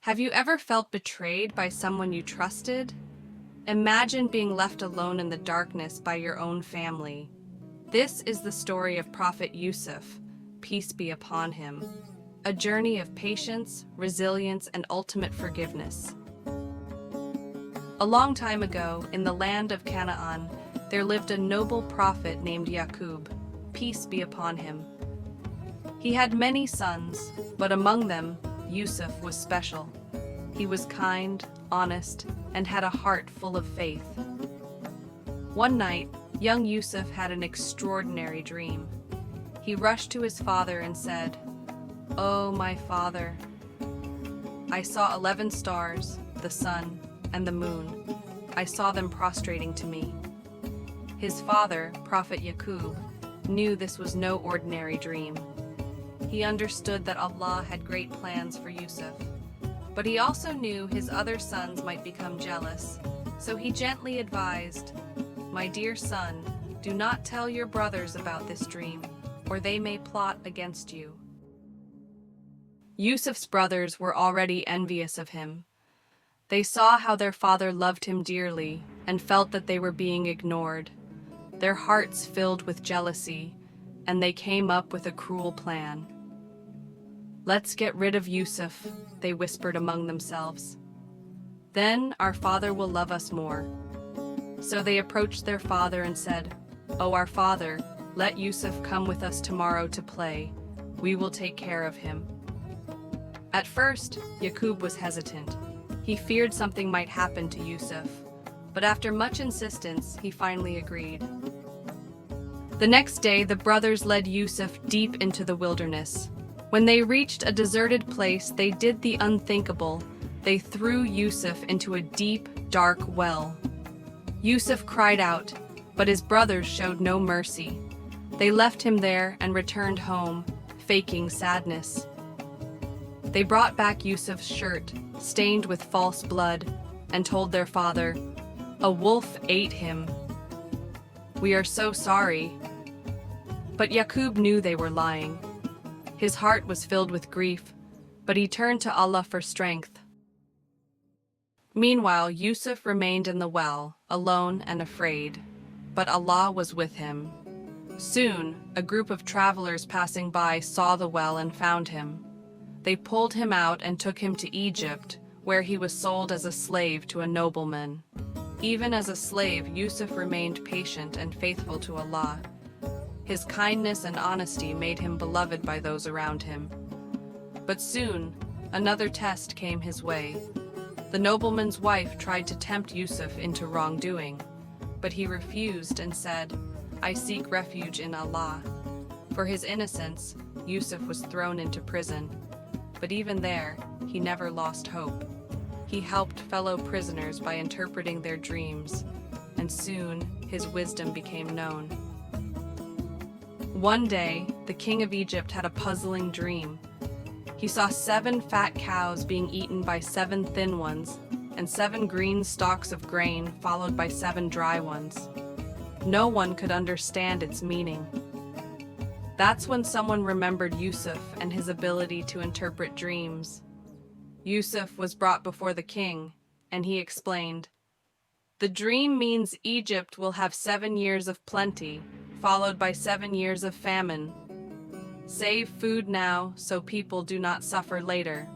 Have you ever felt betrayed by someone you trusted? Imagine being left alone in the darkness by your own family. This is the story of Prophet Yusuf, peace be upon him. A journey of patience, resilience, and ultimate forgiveness. A long time ago, in the land of Canaan, there lived a noble prophet named Yaqub, peace be upon him. He had many sons, but among them, Yusuf was special. He was kind, honest, and had a heart full of faith. One night, young Yusuf had an extraordinary dream. He rushed to his father and said, "Oh, my father, I saw 11 stars, the sun, and the moon. I saw them prostrating to me." His father, Prophet Yaqub, knew this was no ordinary dream. He understood that Allah had great plans for Yusuf, but he also knew his other sons might become jealous, so he gently advised, "My dear son, do not tell your brothers about this dream, or they may plot against you." Yusuf's brothers were already envious of him. They saw how their father loved him dearly and felt that they were being ignored. Their hearts filled with jealousy, and they came up with a cruel plan. "Let's get rid of Yusuf," they whispered among themselves. "Then our father will love us more." So they approached their father and said, "Oh, our father, let Yusuf come with us tomorrow to play. We will take care of him." At first, Yaqub was hesitant. He feared something might happen to Yusuf, but after much insistence, he finally agreed. The next day, the brothers led Yusuf deep into the wilderness. When they reached a deserted place, they did the unthinkable. They threw Yusuf into a deep, dark well. Yusuf cried out, but his brothers showed no mercy. They left him there and returned home, faking sadness. They brought back Yusuf's shirt, stained with false blood, and told their father, "A wolf ate him. We are so sorry." But Yaqub knew they were lying. His heart was filled with grief, but he turned to Allah for strength. Meanwhile, Yusuf remained in the well, alone and afraid, but Allah was with him. Soon, a group of travelers passing by saw the well and found him. They pulled him out and took him to Egypt, where he was sold as a slave to a nobleman. Even as a slave, Yusuf remained patient and faithful to Allah. His kindness and honesty made him beloved by those around him. But soon, another test came his way. The nobleman's wife tried to tempt Yusuf into wrongdoing, but he refused and said, "I seek refuge in Allah." For his innocence, Yusuf was thrown into prison. But even there, he never lost hope. He helped fellow prisoners by interpreting their dreams, and soon his wisdom became known. One day, the king of Egypt had a puzzling dream. He saw 7 fat cows being eaten by 7 thin ones, and 7 green stalks of grain followed by 7 dry ones. No one could understand its meaning. That's when someone remembered Yusuf and his ability to interpret dreams. Yusuf was brought before the king, and he explained, "The dream means Egypt will have 7 years of plenty, followed by 7 years of famine. Save food now so people do not suffer later."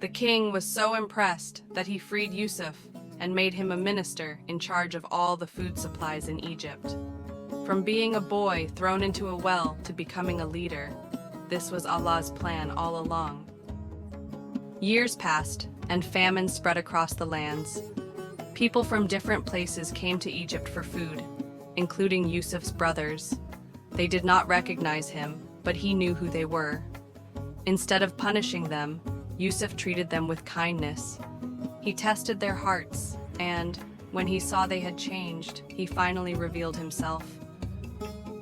The king was so impressed that he freed Yusuf and made him a minister in charge of all the food supplies in Egypt. From being a boy thrown into a well to becoming a leader, this was Allah's plan all along. Years passed, and famine spread across the lands. People from different places came to Egypt for food, including Yusuf's brothers. They did not recognize him, but he knew who they were. Instead of punishing them, Yusuf treated them with kindness. He tested their hearts, and when he saw they had changed, he finally revealed himself.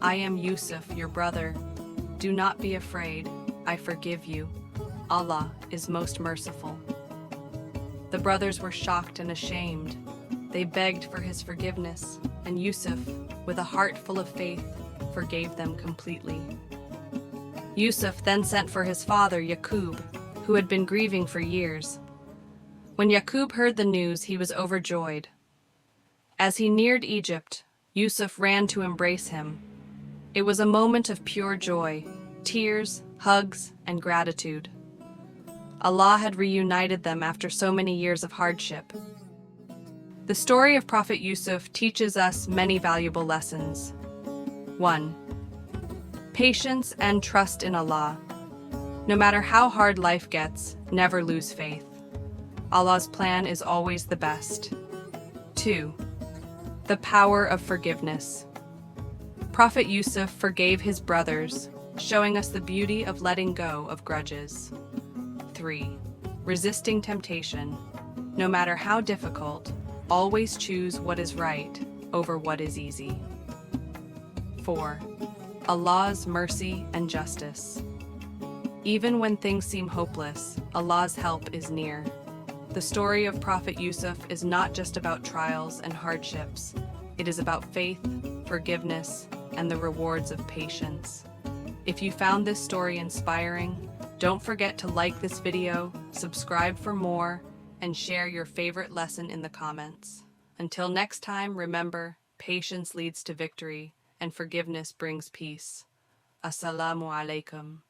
"I am Yusuf, your brother. Do not be afraid. I forgive you. Allah is most merciful." The brothers were shocked and ashamed. They begged for his forgiveness, and Yusuf, with a heart full of faith, forgave them completely. Yusuf then sent for his father Yaqub, who had been grieving for years. When Yaqub heard the news, he was overjoyed. As he neared Egypt, Yusuf ran to embrace him. It was a moment of pure joy, tears, hugs, and gratitude. Allah had reunited them after so many years of hardship. The story of Prophet Yusuf teaches us many valuable lessons. 1. Patience and trust in Allah. No matter how hard life gets, never lose faith. Allah's plan is always the best. 2. The power of forgiveness. Prophet Yusuf forgave his brothers, showing us the beauty of letting go of grudges. 3. Resisting temptation. No matter how difficult, always choose what is right over what is easy. 4. Allah's mercy and justice. Even when things seem hopeless, Allah's help is near. The story of Prophet Yusuf is not just about trials and hardships. It is about faith, forgiveness, and the rewards of patience. If you found this story inspiring, don't forget to like this video, subscribe for more, and share your favorite lesson in the comments. Until next time, remember, patience leads to victory, and forgiveness brings peace. Assalamu alaikum.